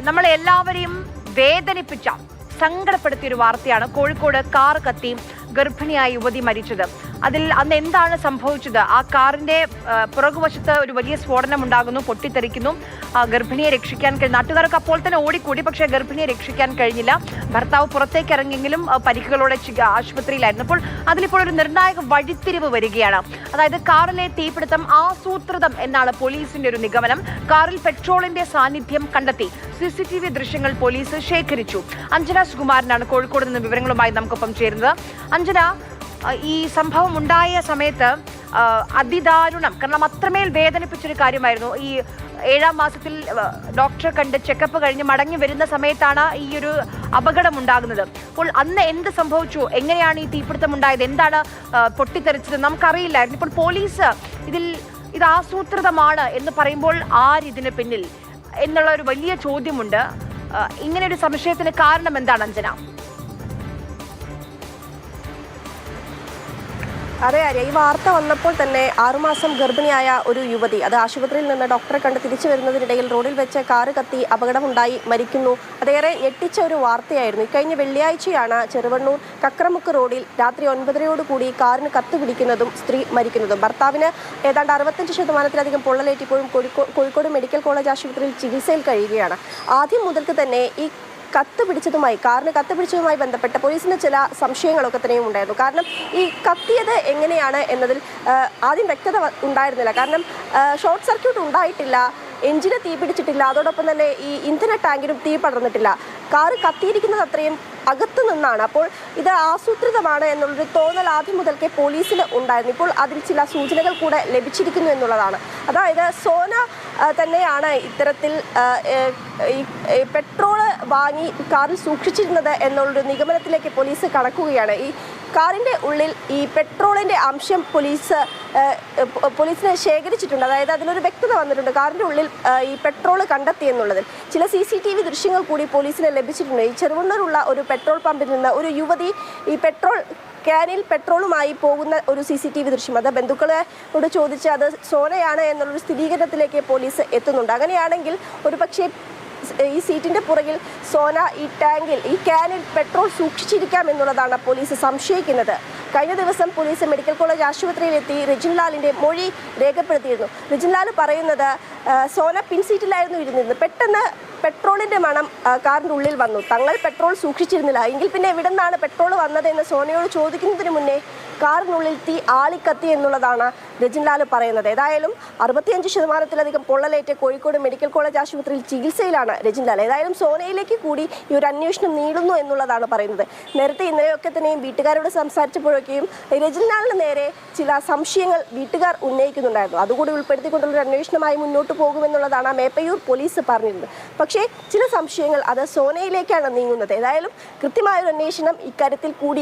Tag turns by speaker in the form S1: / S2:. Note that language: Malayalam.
S1: നമ്മളെ എല്ലാവരെയും വേദനിപ്പിച്ച സങ്കടപ്പെടുത്തിയ ഒരു വാർത്തയാണ്. കോഴിക്കോട് കാർ കത്തി ഗർഭിണിയായ യുവതി മരിച്ചത്. അതിൽ അന്ന് എന്താണ് സംഭവിച്ചത്? ആ കാറിന്റെ പുറകുവശത്ത് ഒരു വലിയ സ്ഫോടനം ഉണ്ടാകുന്നു, പൊട്ടിത്തെറിക്കുന്നു. ഗർഭിണിയെ രക്ഷിക്കാൻ നാട്ടുകാർക്ക് അപ്പോൾ തന്നെ ഓടിക്കൂടി, പക്ഷേ ഗർഭിണിയെ രക്ഷിക്കാൻ കഴിഞ്ഞില്ല. ഭർത്താവ് പുറത്തേക്ക് ഇറങ്ങിയെങ്കിലും പരിക്കുകളോടെ ആശുപത്രിയിലായിരുന്നു. അപ്പോൾ അതിലിപ്പോൾ ഒരു നിർണായക വഴിത്തിരിവ് വരികയാണ്. അതായത് കാറിലെ തീപിടുത്തം ആസൂത്രിതം എന്നാണ് പോലീസിന്റെ ഒരു നിഗമനം. കാറിൽ പെട്രോളിന്റെ സാന്നിധ്യം കണ്ടെത്തി. CCTV ദൃശ്യങ്ങൾ പോലീസ് ശേഖരിച്ചു. അഞ്ജന സുകുമാരനാണ് കോഴിക്കോട് നിന്ന് വിവരങ്ങളുമായി നമുക്കൊപ്പം ചേരുന്നത്. അഞ്ജന, ഈ സംഭവം ഉണ്ടായ സമയത്ത് അതിദാരുണം, കാരണം അത്രമേൽ വേദനിപ്പിച്ചൊരു കാര്യമായിരുന്നു. ഈ 7ാം മാസത്തിൽ ഡോക്ടറെ കണ്ട് ചെക്കപ്പ് കഴിഞ്ഞ് മടങ്ങി വരുന്ന സമയത്താണ് ഈ ഒരു അപകടം ഉണ്ടാകുന്നത്. അപ്പോൾ അന്ന് എന്ത് സംഭവിച്ചു? എങ്ങനെയാണ് ഈ തീപിടുത്തം ഉണ്ടായത്? എന്താണ് പൊട്ടിത്തെറിച്ചത്? നമുക്കറിയില്ലായിരുന്നു. ഇപ്പോൾ പോലീസ് ഇത് ആസൂത്രിതമാണ് എന്ന് പറയുമ്പോൾ ആരിതിന് പിന്നിൽ എന്നുള്ള ഒരു വലിയ ചോദ്യമുണ്ട്. ഇങ്ങനെ ഒരു സംശയത്തിന് കാരണം എന്താണ് അഞ്ജന?
S2: അതെ ആര്യ, ഈ വാർത്ത വന്നപ്പോൾ തന്നെ 6 മാസം ഗർഭിണിയായ ഒരു യുവതി അത് ആശുപത്രിയിൽ നിന്ന് ഡോക്ടറെ കണ്ട് തിരിച്ചു വരുന്നതിനിടയിൽ റോഡിൽ വെച്ച് കാറ് കത്തി അപകടമുണ്ടായി മരിക്കുന്നു. അതേറെ ഞെട്ടിച്ച ഒരു വാർത്തയായിരുന്നു. ഇക്കഴിഞ്ഞ വെള്ളിയാഴ്ചയാണ് ചെറുവണ്ണൂർ കക്രമുക്ക് റോഡിൽ രാത്രി 9:30 കാറിന് കത്തുപിടിക്കുന്നതും സ്ത്രീ മരിക്കുന്നതും. ഭർത്താവിന് ഏതാണ്ട് 65% പൊള്ളലേറ്റിപ്പോഴും കോഴിക്കോട് മെഡിക്കൽ കോളേജ് ആശുപത്രിയിൽ ചികിത്സയിൽ കഴിയുകയാണ്. ആദ്യം മുതൽക്ക് തന്നെ ഈ കാറിന് കത്തുപിടിച്ചതുമായി ബന്ധപ്പെട്ട പോലീസിന് ചില സംശയങ്ങളൊക്കെ തന്നെയും ഉണ്ടായിരുന്നു. കാരണം ഈ കത്തിയത് എങ്ങനെയാണ് എന്നതിൽ ആദ്യം വ്യക്തത ഉണ്ടായിരുന്നില്ല. കാരണം ഷോർട്ട് സർക്യൂട്ട് ഉണ്ടായിട്ടില്ല, എഞ്ചിന് തീ പിടിച്ചിട്ടില്ല, അതോടൊപ്പം തന്നെ ഈ ഇന്ധന ടാങ്കിനും തീ പടർന്നിട്ടില്ല. കാറ് കത്തിയിരിക്കുന്നത് അത്രയും അകത്തു നിന്നാണ്. അപ്പോൾ ഇത് ആസൂത്രിതമാണ് എന്നുള്ളൊരു തോന്നൽ ആദ്യം മുതൽക്കേ പോലീസിന് ഉണ്ടായിരുന്നു. ഇപ്പോൾ അതിൽ ചില സൂചനകൾ കൂടെ ലഭിച്ചിരിക്കുന്നു എന്നുള്ളതാണ്. അതായത് സോന തന്നെയാണ് ഇത്തരത്തിൽ പെട്രോള് വാങ്ങി കാറിൽ സൂക്ഷിച്ചിരുന്നത് എന്നുള്ളൊരു നിഗമനത്തിലേക്ക് പോലീസ് കടക്കുകയാണ്. ഈ കാറിൻ്റെ ഉള്ളിൽ ഈ പെട്രോളിൻ്റെ അംശം പോലീസിനെ ശേഖരിച്ചിട്ടുണ്ട്. അതായത് അതിലൊരു വ്യക്തത വന്നിട്ടുണ്ട്. കാറിൻ്റെ ഉള്ളിൽ ഈ പെട്രോൾ കണ്ടെത്തി എന്നുള്ളതിൽ ചില CCTV ദൃശ്യങ്ങൾ കൂടി പോലീസിന് ലഭിച്ചിട്ടുണ്ട്. ഈ ചെറുവണ്ണൂരുള്ള ഒരു പെട്രോൾ പമ്പിൽ നിന്ന് ഒരു യുവതി ഈ ക്യാനിൽ പെട്രോളുമായി പോകുന്ന ഒരു CCTV ദൃശ്യം, അത് ബന്ധുക്കളോട് ചോദിച്ച് അത് സോനയാണ് എന്നുള്ളൊരു സ്ഥിരീകരണത്തിലേക്ക് പോലീസ് എത്തുന്നുണ്ട്. അങ്ങനെയാണെങ്കിൽ ഒരു പക്ഷേ ഈ സീറ്റിന്റെ പുറകിൽ സോന ഈ ക്യാനിൽ പെട്രോൾ സൂക്ഷിച്ചിരിക്കാം എന്നുള്ളതാണ് പോലീസ് സംശയിക്കുന്നത്. കഴിഞ്ഞ ദിവസം പോലീസ് മെഡിക്കൽ കോളേജ് ആശുപത്രിയിലെത്തി റിജിൻലാലിന്റെ മൊഴി രേഖപ്പെടുത്തിയിരുന്നു. റിജിൻലാൽ പറയുന്നത് സോന പിൻസീറ്റിലായിരുന്നു ഇരുന്നിരുന്നത്. പെട്ടെന്ന് പെട്രോളിന്റെ മണം കാറിന്റെ ഉള്ളിൽ വന്നു. തങ്ങൾ പെട്രോൾ സൂക്ഷിച്ചിരുന്നില്ല, എങ്കിൽ പിന്നെ എവിടെ നിന്നാണ് പെട്രോൾ വന്നതെന്ന് സോനയോട് ചോദിക്കുന്നതിന് മുന്നേ കാറിനുള്ളിൽ തീ ആളിക്കത്തി എന്നുള്ളതാണ് രജിൻലാൽ പറയുന്നത്. ഏതായാലും 65% പൊള്ളലേറ്റ് കോഴിക്കോട് മെഡിക്കൽ കോളേജ് ആശുപത്രിയിൽ ചികിത്സയിലാണ് രജിൻലാൽ. ഏതായാലും സോനയിലേക്ക് കൂടി ഈ ഒരു അന്വേഷണം നീളുന്നു എന്നുള്ളതാണ് പറയുന്നത്. നേരത്തെ ഇന്നലെയൊക്കെ തന്നെയും വീട്ടുകാരോട് സംസാരിച്ചപ്പോഴൊക്കെയും രജിൻലാലിന് നേരെ ചില സംശയങ്ങൾ വീട്ടുകാർ ഉന്നയിക്കുന്നുണ്ടായിരുന്നു. അതുകൂടി ഉൾപ്പെടുത്തിക്കൊണ്ടുള്ള അന്വേഷണമായി മുന്നോട്ട് പോകുമെന്നുള്ളതാണ് മേപ്പയൂർ പോലീസ് പറഞ്ഞിരുന്നത്. പക്ഷേ ചില സംശയങ്ങൾ അത് സോനയിലേക്കാണ് നീങ്ങുന്നത്. ഏതായാലും കൃത്യമായൊരു അന്വേഷണം ഇക്കാര്യത്തിൽ കൂടി